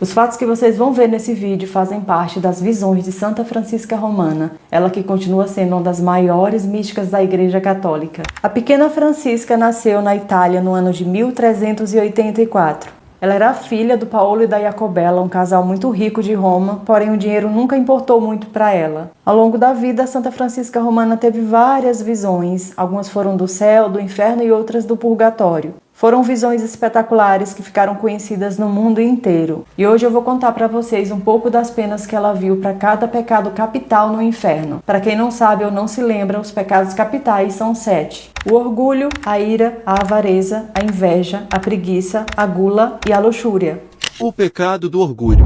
Os fatos que vocês vão ver nesse vídeo fazem parte das visões de Santa Francisca Romana, ela que continua sendo uma das maiores místicas da Igreja Católica. A pequena Francisca nasceu na Itália no ano de 1384. Ela era a filha do Paolo e da Jacobella, um casal muito rico de Roma, porém o dinheiro nunca importou muito para ela. Ao longo da vida, Santa Francisca Romana teve várias visões, algumas foram do céu, do inferno e outras do purgatório. Foram visões espetaculares que ficaram conhecidas no mundo inteiro. E hoje eu vou contar para vocês um pouco das penas que ela viu para cada pecado capital no inferno. Para quem não sabe ou não se lembra, os pecados capitais são 7. O orgulho, a ira, a avareza, a inveja, a preguiça, a gula e a luxúria. O pecado do orgulho.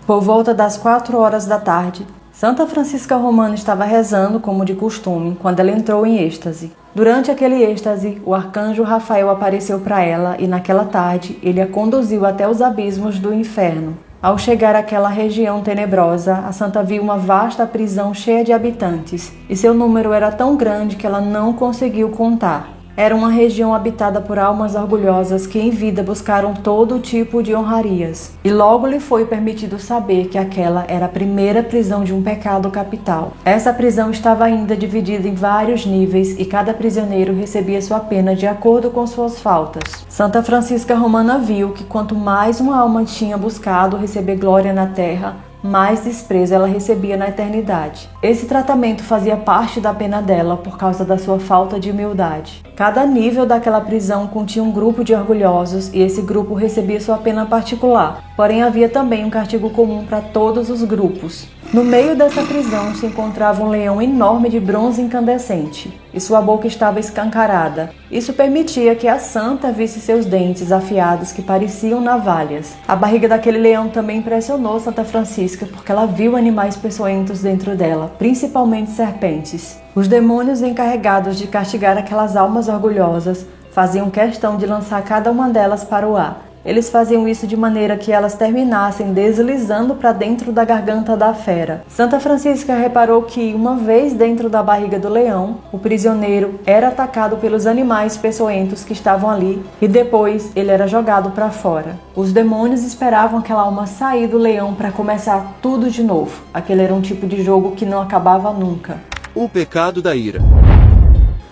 Por volta das 4 horas da tarde, Santa Francisca Romana estava rezando como de costume quando ela entrou em êxtase. Durante aquele êxtase, o arcanjo Rafael apareceu para ela e naquela tarde ele a conduziu até os abismos do inferno. Ao chegar àquela região tenebrosa, a santa viu uma vasta prisão cheia de habitantes, e seu número era tão grande que ela não conseguiu contar. Era uma região habitada por almas orgulhosas que em vida buscaram todo tipo de honrarias. E logo lhe foi permitido saber que aquela era a primeira prisão de um pecado capital. Essa prisão estava ainda dividida em vários níveis e cada prisioneiro recebia sua pena de acordo com suas faltas. Santa Francisca Romana viu que quanto mais uma alma tinha buscado receber glória na terra, mais desprezo ela recebia na eternidade. Esse tratamento fazia parte da pena dela por causa da sua falta de humildade. Cada nível daquela prisão continha um grupo de orgulhosos e esse grupo recebia sua pena particular. Porém, havia também um castigo comum para todos os grupos. No meio dessa prisão se encontrava um leão enorme de bronze incandescente e sua boca estava escancarada. Isso permitia que a santa visse seus dentes afiados que pareciam navalhas. A barriga daquele leão também impressionou Santa Francisca porque ela viu animais peçonhentos dentro dela, principalmente serpentes. Os demônios encarregados de castigar aquelas almas orgulhosas faziam questão de lançar cada uma delas para o ar. Eles faziam isso de maneira que elas terminassem deslizando para dentro da garganta da fera. Santa Francisca reparou que, uma vez dentro da barriga do leão, o prisioneiro era atacado pelos animais peçonhentos que estavam ali e depois ele era jogado para fora. Os demônios esperavam aquela alma sair do leão para começar tudo de novo. Aquele era um tipo de jogo que não acabava nunca. O pecado da ira.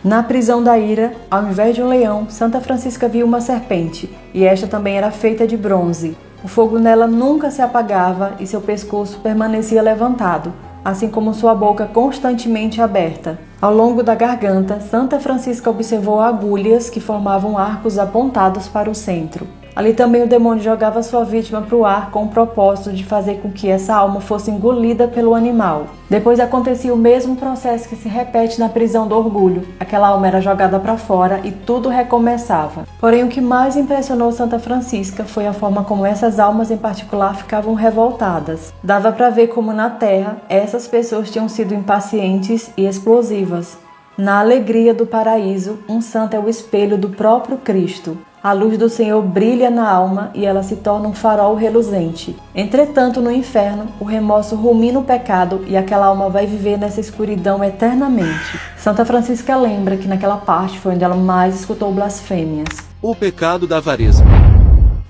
Na prisão da ira, ao invés de um leão, Santa Francisca viu uma serpente, e esta também era feita de bronze. O fogo nela nunca se apagava e seu pescoço permanecia levantado, assim como sua boca constantemente aberta. Ao longo da garganta, Santa Francisca observou agulhas que formavam arcos apontados para o centro. Ali também o demônio jogava sua vítima para o ar com o propósito de fazer com que essa alma fosse engolida pelo animal. Depois acontecia o mesmo processo que se repete na prisão do orgulho. Aquela alma era jogada para fora e tudo recomeçava. Porém, o que mais impressionou Santa Francisca foi a forma como essas almas em particular ficavam revoltadas. Dava para ver como na Terra essas pessoas tinham sido impacientes e explosivas. Na alegria do paraíso, um santo é o espelho do próprio Cristo. A luz do Senhor brilha na alma e ela se torna um farol reluzente. Entretanto, no inferno, o remorso rumina o pecado e aquela alma vai viver nessa escuridão eternamente. Santa Francisca lembra que naquela parte foi onde ela mais escutou blasfêmias. O pecado da avareza.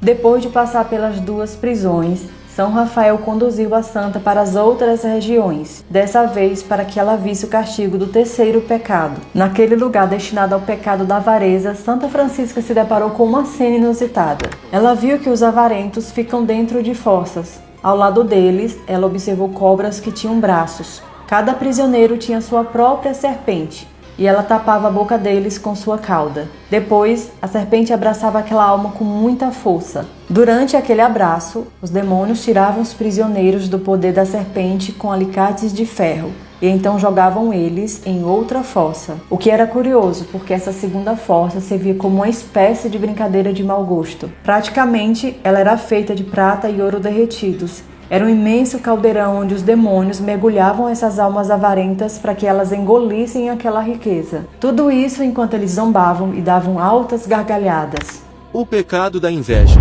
Depois de passar pelas duas prisões, São Rafael conduziu a santa para as outras regiões, dessa vez para que ela visse o castigo do terceiro pecado. Naquele lugar destinado ao pecado da avareza, Santa Francisca se deparou com uma cena inusitada. Ela viu que os avarentos ficam dentro de fossas. Ao lado deles, ela observou cobras que tinham braços. Cada prisioneiro tinha sua própria serpente, e ela tapava a boca deles com sua cauda. Depois, a serpente abraçava aquela alma com muita força. Durante aquele abraço, os demônios tiravam os prisioneiros do poder da serpente com alicates de ferro, e então jogavam eles em outra fossa. O que era curioso, porque essa segunda fossa servia como uma espécie de brincadeira de mau gosto. Praticamente, ela era feita de prata e ouro derretidos. Era um imenso caldeirão onde os demônios mergulhavam essas almas avarentas para que elas engolissem aquela riqueza. Tudo isso enquanto eles zombavam e davam altas gargalhadas. O pecado da inveja.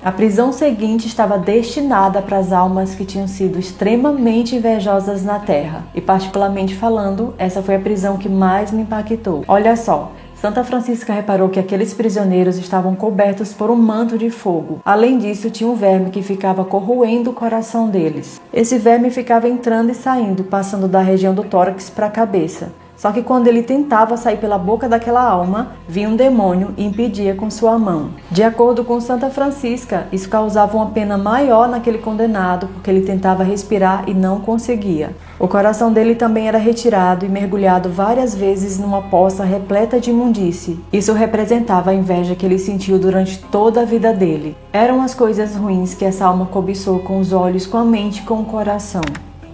A prisão seguinte estava destinada para as almas que tinham sido extremamente invejosas na terra. E particularmente falando, essa foi a prisão que mais me impactou. Olha só, Santa Francisca reparou que aqueles prisioneiros estavam cobertos por um manto de fogo. Além disso, tinha um verme que ficava corroendo o coração deles. Esse verme ficava entrando e saindo, passando da região do tórax para a cabeça. Só que quando ele tentava sair pela boca daquela alma, vinha um demônio e impedia com sua mão. De acordo com Santa Francisca, isso causava uma pena maior naquele condenado, porque ele tentava respirar e não conseguia. O coração dele também era retirado e mergulhado várias vezes numa poça repleta de imundície. Isso representava a inveja que ele sentiu durante toda a vida dele. Eram as coisas ruins que essa alma cobiçou com os olhos, com a mente e com o coração.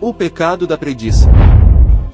O pecado da preguiça.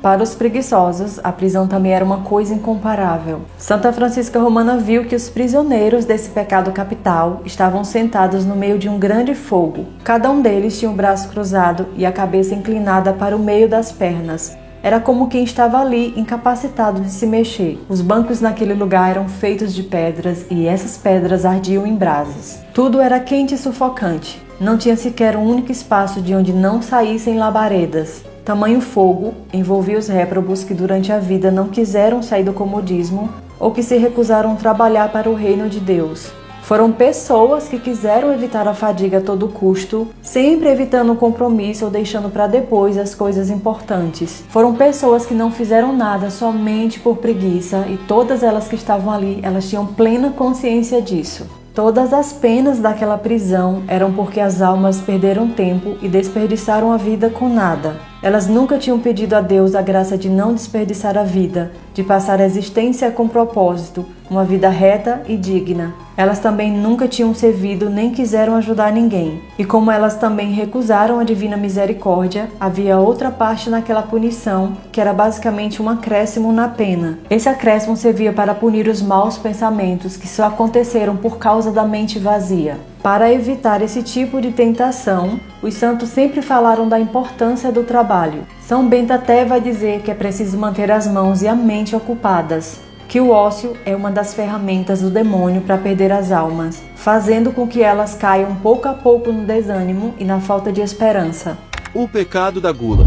Para os preguiçosos, a prisão também era uma coisa incomparável. Santa Francisca Romana viu que os prisioneiros desse pecado capital estavam sentados no meio de um grande fogo. Cada um deles tinha o braço cruzado e a cabeça inclinada para o meio das pernas. Era como quem estava ali, incapacitado de se mexer. Os bancos naquele lugar eram feitos de pedras e essas pedras ardiam em brasas. Tudo era quente e sufocante. Não tinha sequer um único espaço de onde não saíssem labaredas. Tamanho fogo envolvia os réprobos que durante a vida não quiseram sair do comodismo ou que se recusaram a trabalhar para o reino de Deus. Foram pessoas que quiseram evitar a fadiga a todo custo, sempre evitando o compromisso ou deixando para depois as coisas importantes. Foram pessoas que não fizeram nada somente por preguiça e todas elas que estavam ali, elas tinham plena consciência disso. Todas as penas daquela prisão eram porque as almas perderam tempo e desperdiçaram a vida com nada. Elas nunca tinham pedido a Deus a graça de não desperdiçar a vida, de passar a existência com propósito, uma vida reta e digna. Elas também nunca tinham servido nem quiseram ajudar ninguém. E como elas também recusaram a divina misericórdia, havia outra parte naquela punição, que era basicamente um acréscimo na pena. Esse acréscimo servia para punir os maus pensamentos que só aconteceram por causa da mente vazia. Para evitar esse tipo de tentação, os santos sempre falaram da importância do trabalho. São Bento até vai dizer que é preciso manter as mãos e a mente ocupadas, que o ócio é uma das ferramentas do demônio para perder as almas, fazendo com que elas caiam pouco a pouco no desânimo e na falta de esperança. O pecado da gula.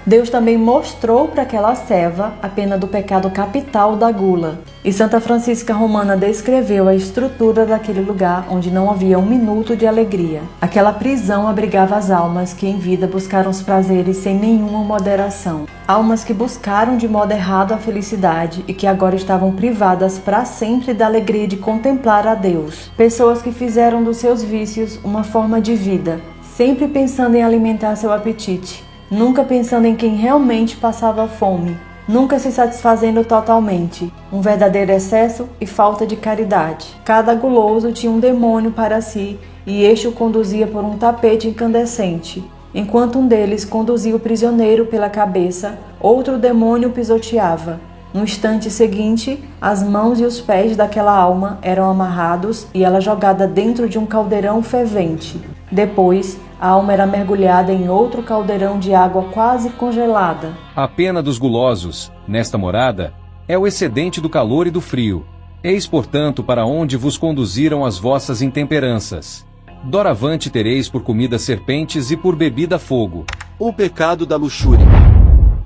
Deus também mostrou para aquela serva a pena do pecado capital da gula. E Santa Francisca Romana descreveu a estrutura daquele lugar onde não havia um minuto de alegria. Aquela prisão abrigava as almas que em vida buscaram os prazeres sem nenhuma moderação. Almas que buscaram de modo errado a felicidade e que agora estavam privadas para sempre da alegria de contemplar a Deus. Pessoas que fizeram dos seus vícios uma forma de vida, sempre pensando em alimentar seu apetite. Nunca pensando em quem realmente passava fome, nunca se satisfazendo totalmente, um verdadeiro excesso e falta de caridade. Cada guloso tinha um demônio para si e este o conduzia por um tapete incandescente. Enquanto um deles conduzia o prisioneiro pela cabeça, outro demônio o pisoteava. No instante seguinte, as mãos e os pés daquela alma eram amarrados e ela jogada dentro de um caldeirão fervente. Depois, a alma era mergulhada em outro caldeirão de água quase congelada. A pena dos gulosos, nesta morada, é o excedente do calor e do frio. Eis, portanto, para onde vos conduziram as vossas intemperanças. Doravante tereis por comida serpentes e por bebida fogo. O pecado da luxúria.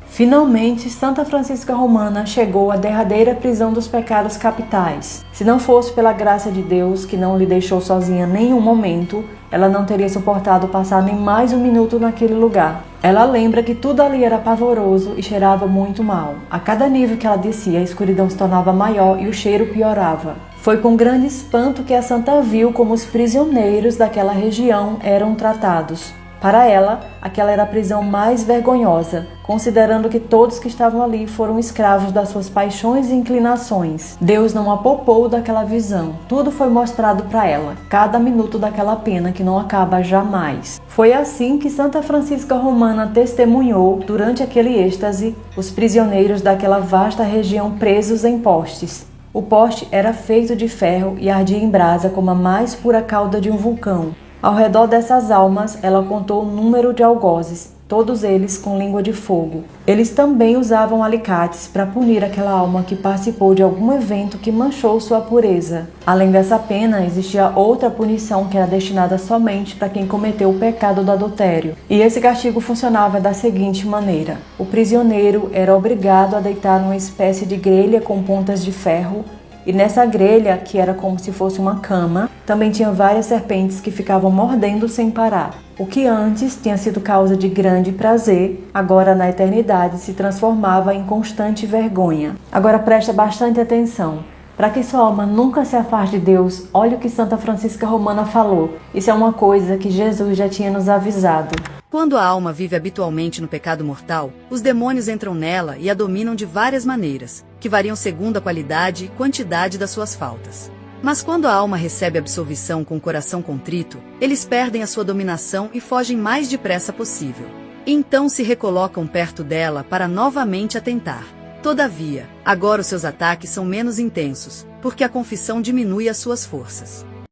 Finalmente, Santa Francisca Romana chegou à derradeira prisão dos pecados capitais. Se não fosse pela graça de Deus, que não lhe deixou sozinha nenhum momento, ela não teria suportado passar nem mais um minuto naquele lugar. Ela lembra que tudo ali era pavoroso e cheirava muito mal. A cada nível que ela descia, a escuridão se tornava maior e o cheiro piorava. Foi com grande espanto que a santa viu como os prisioneiros daquela região eram tratados. Para ela, aquela era a prisão mais vergonhosa, considerando que todos que estavam ali foram escravos das suas paixões e inclinações. Deus não a poupou daquela visão. Tudo foi mostrado para ela, cada minuto daquela pena que não acaba jamais. Foi assim que Santa Francisca Romana testemunhou, durante aquele êxtase, os prisioneiros daquela vasta região presos em postes. O poste era feito de ferro e ardia em brasa como a mais pura cauda de um vulcão. Ao redor dessas almas, ela contou o número de algozes, todos eles com língua de fogo. Eles também usavam alicates para punir aquela alma que participou de algum evento que manchou sua pureza. Além dessa pena, existia outra punição que era destinada somente para quem cometeu o pecado do adultério. E esse castigo funcionava da seguinte maneira: o prisioneiro era obrigado a deitar numa espécie de grelha com pontas de ferro, e nessa grelha, que era como se fosse uma cama, também tinha várias serpentes que ficavam mordendo sem parar. O que antes tinha sido causa de grande prazer, agora na eternidade se transformava em constante vergonha. Agora presta bastante atenção. Para que sua alma nunca se afaste de Deus, olha o que Santa Francisca Romana falou. Isso é uma coisa que Jesus já tinha nos avisado. Quando a alma vive habitualmente no pecado mortal, os demônios entram nela e a dominam de várias maneiras, que variam segundo a qualidade e quantidade das suas faltas. Mas quando a alma recebe absolvição com o coração contrito, eles perdem a sua dominação e fogem mais depressa possível. Então se recolocam perto dela para novamente a tentar. Todavia, agora os seus ataques são menos intensos, porque a confissão diminui as suas forças.